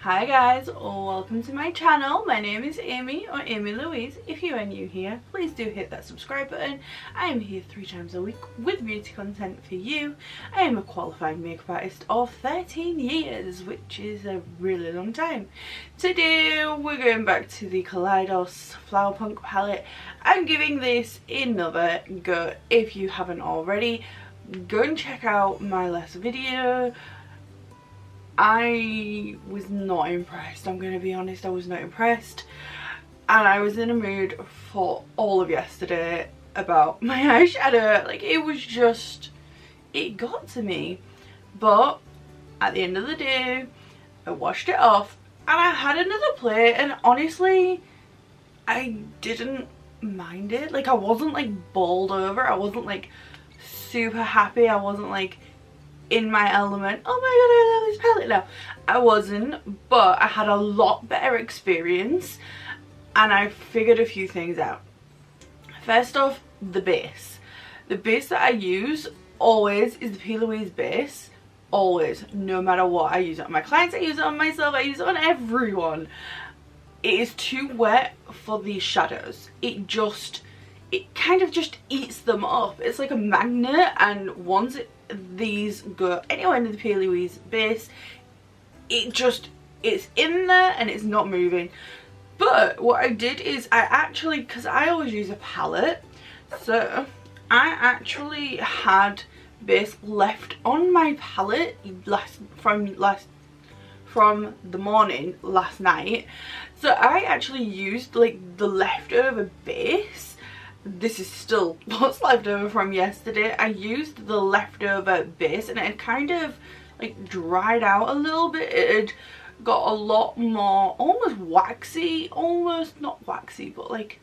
Hi guys, welcome to my channel. My name is Amy or Amylouise. If you are new here, please do hit that subscribe button. I am here 3 times a week with beauty content for you. I am a qualified makeup artist of 13 years, which is a really long time. Today we're going back to the Kaleidos Flower Punk palette. I'm giving this another go. If you haven't already, go and check out my last video. I was not impressed, I'm going to be honest. I was not impressed, and I was in a mood for all of yesterday about my eyeshadow. Like, it was just, it got to me. But at the end of the day, I washed it off and I had another play, and honestly I didn't mind it. Like, I wasn't like bowled over, I wasn't like super happy, I wasn't like in my element. Oh my god, I love this palette now. I wasn't, but I had a lot better experience and I figured a few things out. First off, the base. The base that I use always is the Amylouise base. Always, no matter what. I use it on my clients, I use it on myself, I use it on everyone. It is too wet for these shadows. It kind of just eats them up. It's like a magnet, and once these go anywhere into the Amylouise base, it's in there and it's not moving. But what I did is I actually, because I always use a palette, so I actually had base left on my palette from the morning last night. So I actually used like the leftover base. This is still what's left over from yesterday. I used the leftover base and it had kind of like dried out a little bit. It had got a lot more almost waxy, almost not waxy but like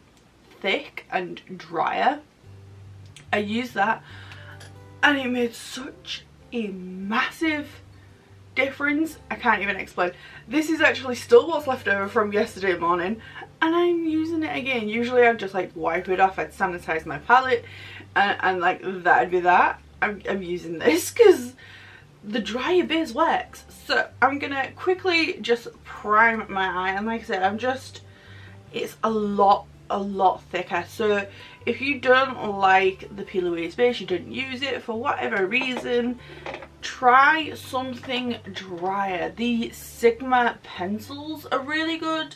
thick and drier. I used that and it made such a massive difference. I can't even explain. This is actually still what's left over from yesterday morning and I'm using it again. Usually I'd just like wipe it off, I'd sanitize my palette and like that'd be that. I'm using this because the drier base works. So I'm gonna quickly just prime my eye, and like I said, it's a lot thicker. So if you don't like the Amylouise base, you don't use it for whatever reason, try something drier. The Sigma pencils are really good.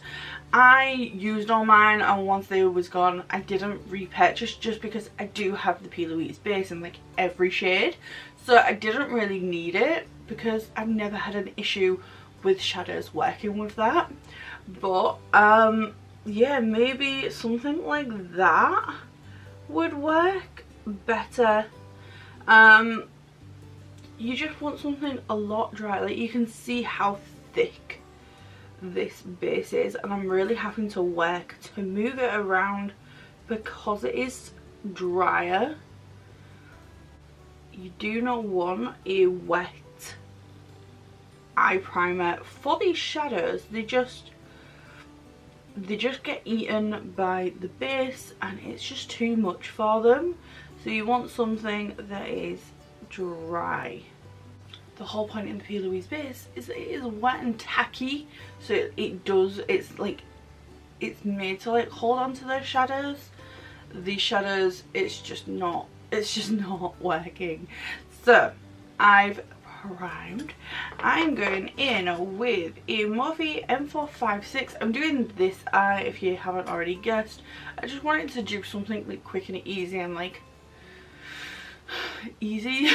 I used all mine and once they was gone I didn't repurchase, just because I do have the Amylouise base in like every shade, so I didn't really need it because I've never had an issue with shadows working with that. But yeah, maybe something like that would work better. You just want something a lot drier. Like, you can see how thick this base is, and I'm really having to work to move it around because it is drier. You do not want a wet eye primer for these shadows. They just get eaten by the base and it's just too much for them. So you want something that is dry. The whole point in the Amylouise base is that it is wet and tacky, so it's like, it's made to like hold on to those shadows. These shadows, it's just not working. So I've primed. I'm going in with a Morphe M456. I'm doing this eye, if you haven't already guessed. I just wanted to do something like quick and easy and like easy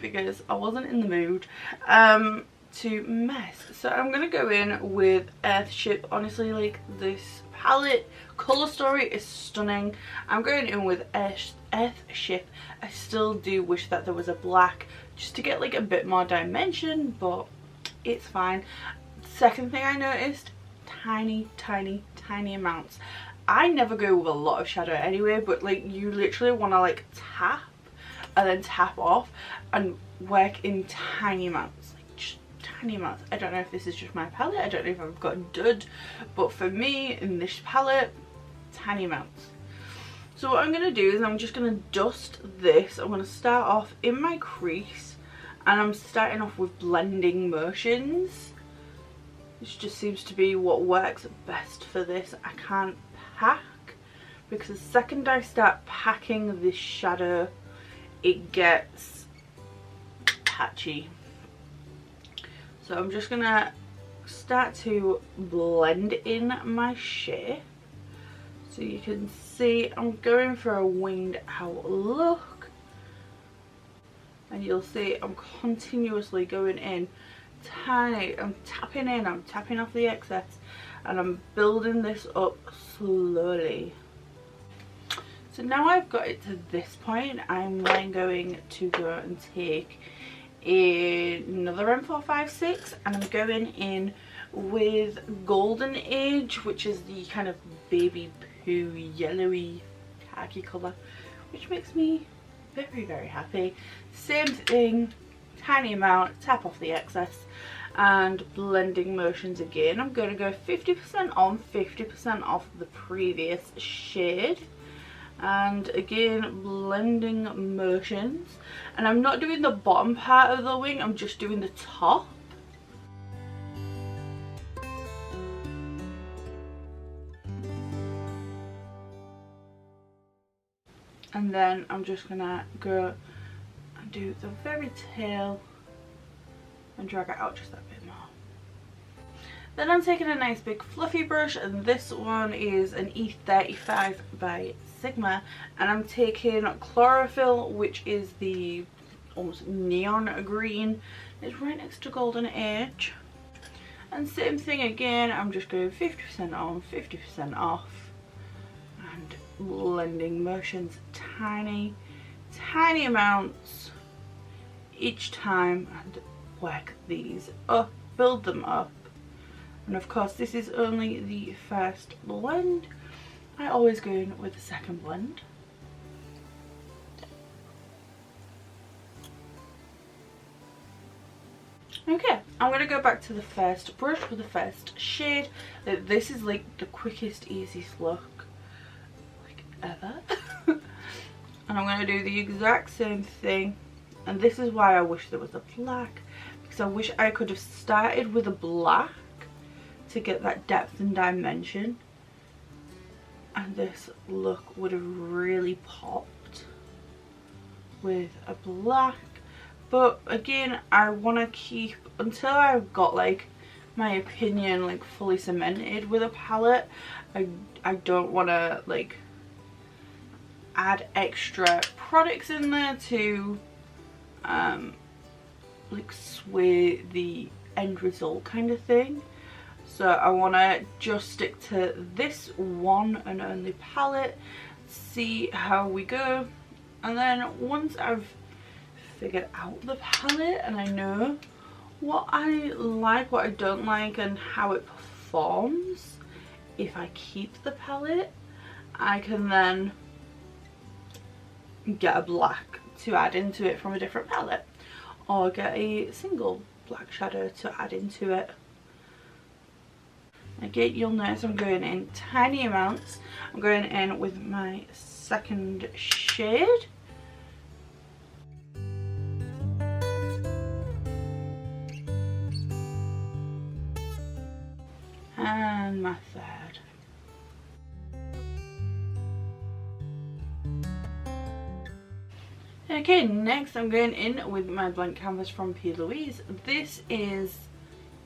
because I wasn't in the mood to mess. So I'm gonna go in with Earthship. Honestly, like, this palette color story is stunning. I'm going in with Earthship. I still do wish that there was a black just to get like a bit more dimension, but it's fine. Second thing I noticed, tiny amounts. I never go with a lot of shadow anyway, but like, you literally want to like tap and then tap off and work in tiny amounts, like just tiny amounts. I don't know if this is just my palette, I don't know if I've got dud, but for me in this palette, tiny amounts. So what I'm going to do is I'm just going to dust this. I'm going to start off in my crease and I'm starting off with blending motions. This just seems to be what works best for this. I can't pack because the second I start packing this shadow, it gets patchy. So I'm just gonna start to blend in my shape. So you can see I'm going for a winged out look. And you'll see I'm continuously going in tiny, I'm tapping off the excess, and I'm building this up slowly. So now I've got it to this point, I'm then going to go and take another M456 and I'm going in with Golden Age, which is the kind of baby poo yellowy khaki colour, which makes me very, very happy. Same thing, tiny amount, tap off the excess, and blending motions again. I'm going to go 50% on, 50% off the previous shade, and again blending motions. And I'm not doing the bottom part of the wing, I'm just doing the top. And then I'm just gonna go and do the very tail and drag it out just that bit more. Then I'm taking a nice big fluffy brush, and this one is an E35 by Sigma, and I'm taking Chlorophyll, which is the almost neon green. It's right next to Golden Age. And same thing again, I'm just going 50% on, 50% off, and blending motions, tiny amounts each time, and work these up, build them up. And of course this is only the first blend. I always go in with the second blend. Okay, I'm going to go back to the first brush with the first shade. This is like the quickest, easiest look like ever. And I'm going to do the exact same thing. And this is why I wish there was a black, because I wish I could have started with a black to get that depth and dimension, and this look would have really popped with a black. But again, I want to keep, until I've got like my opinion like fully cemented with a palette, I don't want to like add extra products in there to like sway the end result kind of thing. So I want to just stick to this one and only palette, see how we go, and then once I've figured out the palette and I know what I like, what I don't like, and how it performs, if I keep the palette, I can then get a black to add into it from a different palette, or get a single black shadow to add into it. Again, you'll notice I'm going in tiny amounts. I'm going in with my second shade. And my third. Okay, next I'm going in with my blank canvas from Amylouise. This is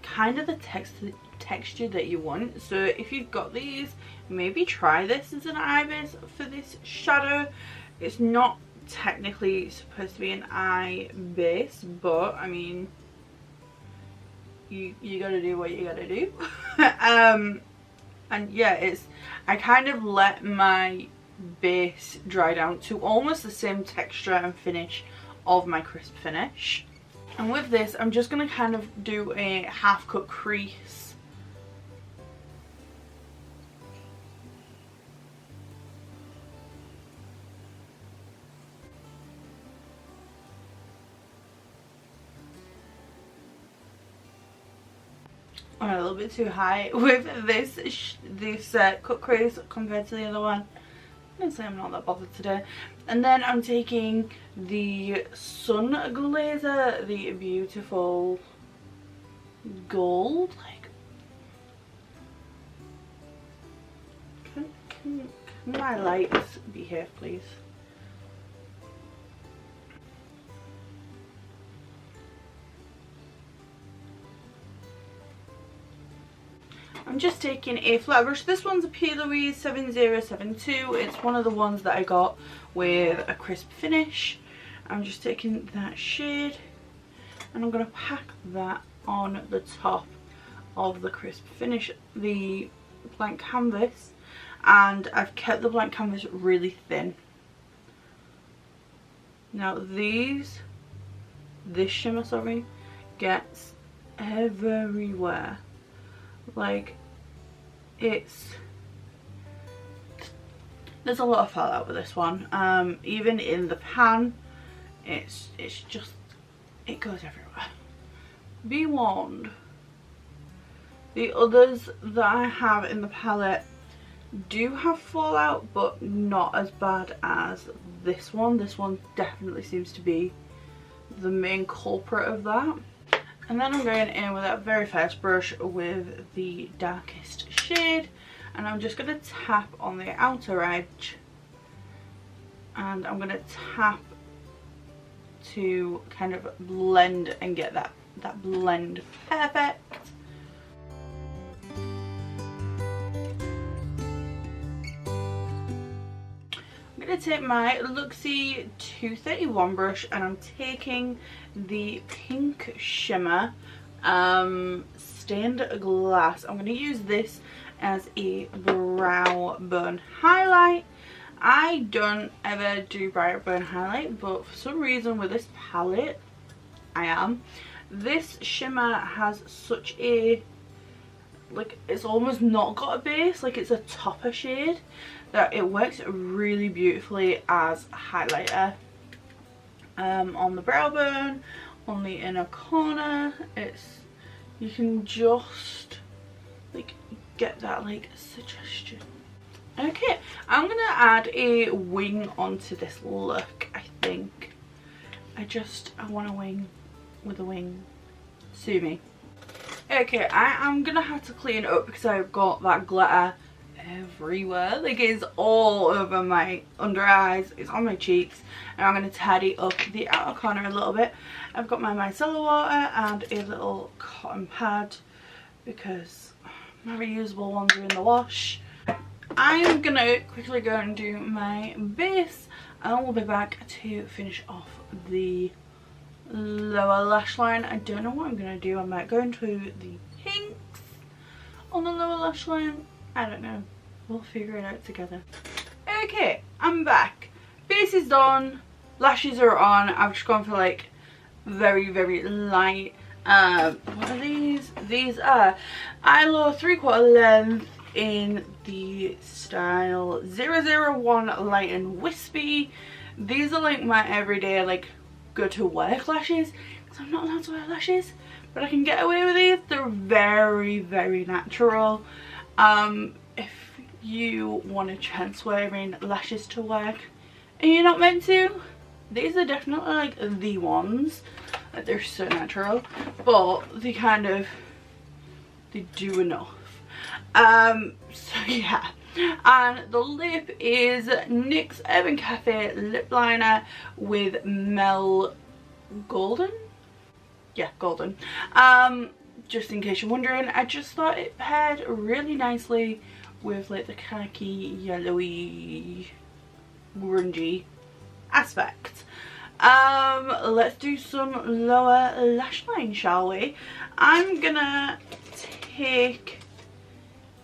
kind of the texture that you want, so if you've got these, maybe try this as an eye base for this shadow. It's not technically supposed to be an eye base, but I mean, you gotta do what you gotta do. And yeah, I kind of let my base dry down to almost the same texture and finish of my crisp finish. And with this, I'm just going to kind of do a half cut crease. I'm a little bit too high with this cut crease compared to the other one. Honestly, I'm not that bothered today. And then I'm taking the Sun Glazer, the beautiful gold, like Can my lights behave, please? I'm just taking a flat brush. This one's a Amylouise 7072. It's one of the ones that I got with a crisp finish. I'm just taking that shade and I'm going to pack that on the top of the crisp finish, the blank canvas, and I've kept the blank canvas really thin. Now this shimmer, sorry, gets everywhere. Like, there's a lot of fallout with this one. Even in the pan, it's just, it goes everywhere. Be warned, the others that I have in the palette do have fallout, but not as bad as this one. This one definitely seems to be the main culprit of that. And then I'm going in with that very first brush with the darkest shade, and I'm just going to tap on the outer edge, and I'm going to tap to kind of blend and get that blend perfect. I'm going to take my Luxie 231 brush and I'm taking the pink shimmer stained glass. I'm going to use this as a brow bone highlight. I don't ever do brow bone highlight, but for some reason with this palette I am. This shimmer has such a, like, it's almost not got a base, like it's a topper shade, that it works really beautifully as a highlighter on the brow bone, on the inner corner. You can just like get that like suggestion. Okay, I'm gonna add a wing onto this look. I think I want a wing with a wing. Sue me. Okay, I am gonna have to clean up because I've got that glitter everywhere. Like, it's all over my under eyes, it's on my cheeks, and I'm gonna tidy up the outer corner a little bit. I've got my micellar water and a little cotton pad because my reusable ones are in the wash. I'm gonna quickly go and do my base and we'll be back to finish off the lower lash line. I don't know what I'm gonna do. I might go into the pinks on the lower lash line. I don't know. We'll figure it out together. Okay, I'm back. Base is done. Lashes are on. I've just gone for like very, very light. What are these? These are Eyeshadow 3/4 length in the style 001 Light and Wispy. These are like my everyday, like, go to work lashes because I'm not allowed to wear lashes, but I can get away with these. They're very, very natural. If you want a chance wearing lashes to work and you're not meant to, these are definitely like the ones. Like, they're so natural, but they do enough. So yeah, and the lip is NYX Urban Cafe lip liner with Mel Golden. Yeah, Golden. Just in case you're wondering, I just thought it paired really nicely with like the khaki yellowy grungy aspect. Let's do some lower lash line, shall we? I'm gonna take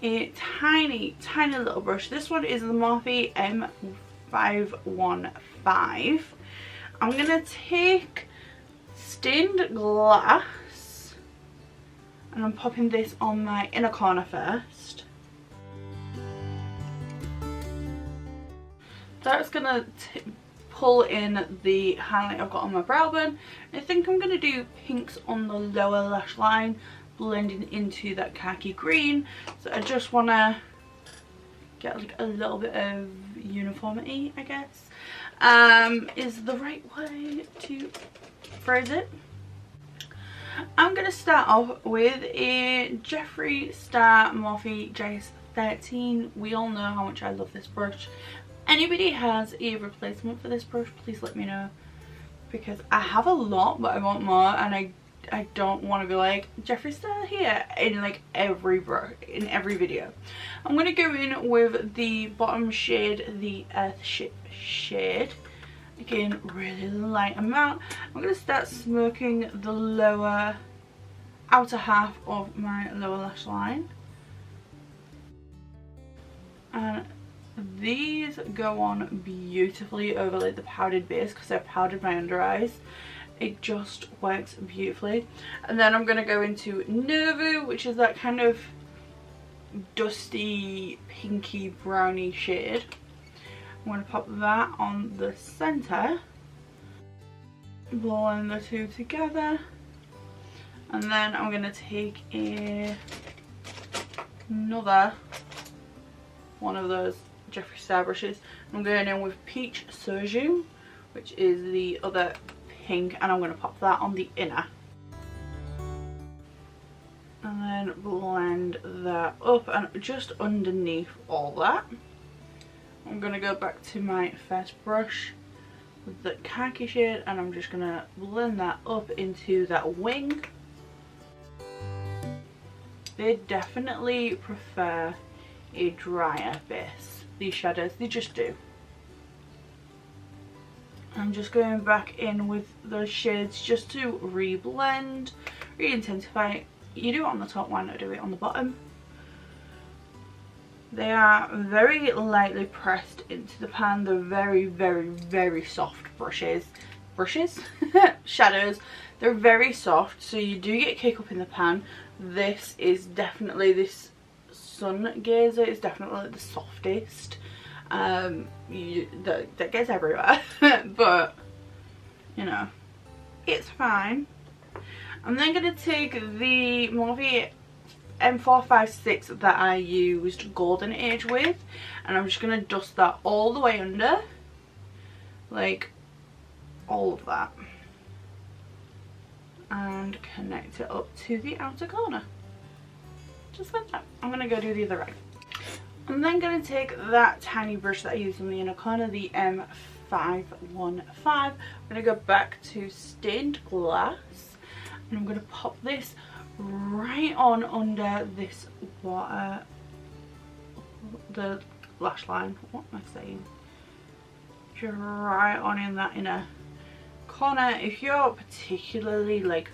a tiny little brush. This one is the Morphe M515. I'm gonna take stained glass and I'm popping this on my inner corner first. That's gonna pull in the highlight I've got on my brow bone. I think I'm gonna do pinks on the lower lash line, blending into that khaki green. So I just want to get like a little bit of uniformity, I guess, is the right way to phrase it. I'm going to start off with a Jeffree Star Morphe 13. We all know how much I love this brush. Anybody has a replacement for this brush, please let me know, because I have a lot but I want more, and I don't want to be like Jeffree Star here in like every video. I'm going to go in with the bottom shade, the Earth shade. Again, really light amount. I'm going to start smoking the lower outer half of my lower lash line. And these go on beautifully over like the powdered base because I've powdered my under eyes. It just works beautifully. And then I'm going to go into Novu, which is that kind of dusty pinky browny shade. I'm going to pop that on the centre, blend the two together, and then I'm going to take another one of those Jeffree Star brushes. I'm going in with Peach Soju, which is the other pink, and I'm going to pop that on the inner. And then blend that up and just underneath all that. I'm going to go back to my first brush with the khaki shade, and I'm just going to blend that up into that wing. They definitely prefer a drier base, these shadows, they just do. I'm just going back in with those shades just to re-blend, re-intensify. You do it on the top, why not do it on the bottom? They are very lightly pressed into the pan. They're very, very, very soft brushes. Shadows. They're very soft, so you do get kick up in the pan. This is definitely, this Sun Gazer is definitely the softest. That gets everywhere. But, you know, it's fine. I'm then going to take the Morphe M456 that I used Golden Age with, and I'm just going to dust that all the way under, like all of that, and connect it up to the outer corner, just like that. I'm going to go do the other eye. I'm then going to take that tiny brush that I used in the inner corner, the M515. I'm going to go back to Stained Glass, and I'm going to pop this right on under this water, the lash line. What am I saying? Just right on in that inner corner. If you're particularly like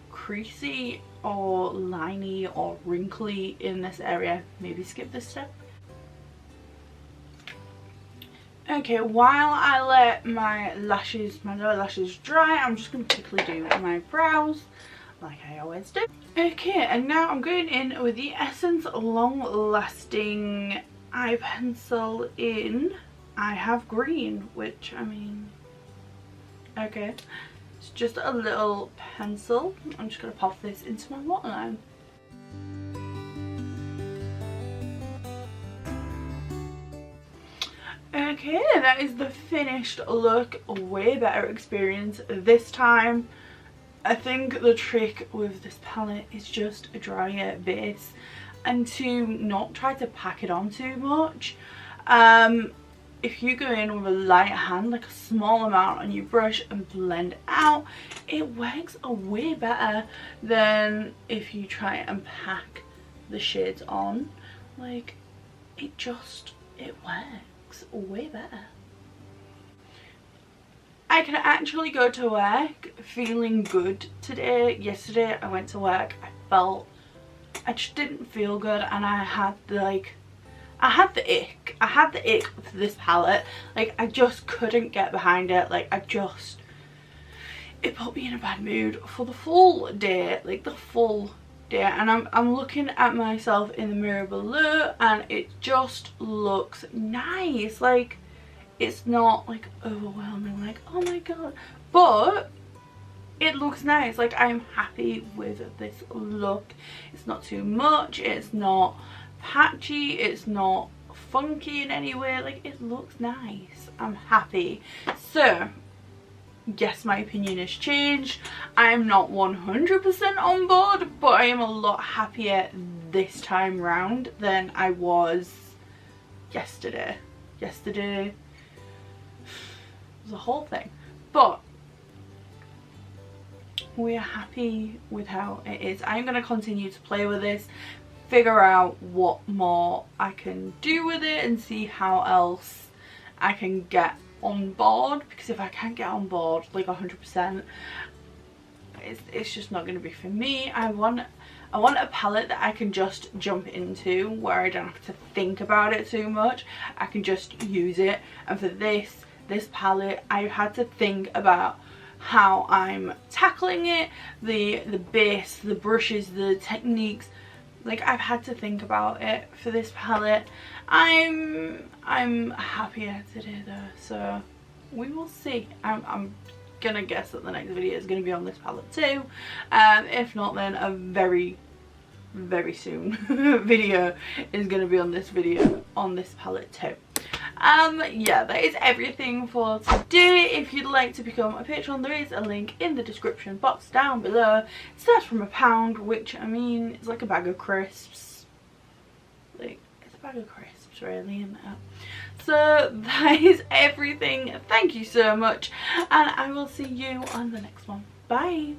creasy or liney or wrinkly in this area, maybe skip this step. Okay, while I let my lower lashes dry, I'm just going to quickly do my brows like I always do. Okay, and now I'm going in with the Essence Long Lasting Eye Pencil in I Have Green, which, I mean, okay, it's just a little pencil. I'm just going to pop this into my waterline. Okay, that is the finished look. Way better experience this time. I think the trick with this palette is just a drier base and to not try to pack it on too much. If you go in with a light hand, like a small amount on your brush, and blend it out, it works way better than if you try and pack the shades on. Like, it works way better. I can actually go to work feeling good today. Yesterday I went to work, I just didn't feel good, and I had the ick. I had the ick for this palette. Like, I just couldn't get behind it. Like, it put me in a bad mood for the full day. Like, the full day. And I'm looking at myself in the mirror below, and it just looks nice. Like, it's not like overwhelming, like, oh my god, but it looks nice. Like, I'm happy with this look. It's not too much, it's not patchy, it's not funky in any way. Like, it looks nice. I'm happy. So yes, my opinion has changed. I am not 100% on board, but I am a lot happier this time round than I was yesterday. Yesterday was a whole thing, but we are happy with how it is. I'm going to continue to play with this, figure out what more I can do with it, and see how else I can get on board, because if I can't get on board like 100%, it's just not going to be for me. I want a palette that I can just jump into, where I don't have to think about it too much. I can just use it. And for this palette, I've had to think about how I'm tackling it, the base, the brushes, the techniques. Like, I've had to think about it for this palette. I'm happier today though, so we will see. I'm gonna guess that the next video is gonna be on this palette too. If not, then a very soon video is gonna be on this palette too. Yeah, that is everything for today. If you'd like to become a patron, there is a link in the description box down below. It starts from £1, which, I mean, it's like a bag of crisps. Like, it's a bag of crisps, really, isn't it? So that is everything. Thank you so much, and I will see you on the next one. Bye.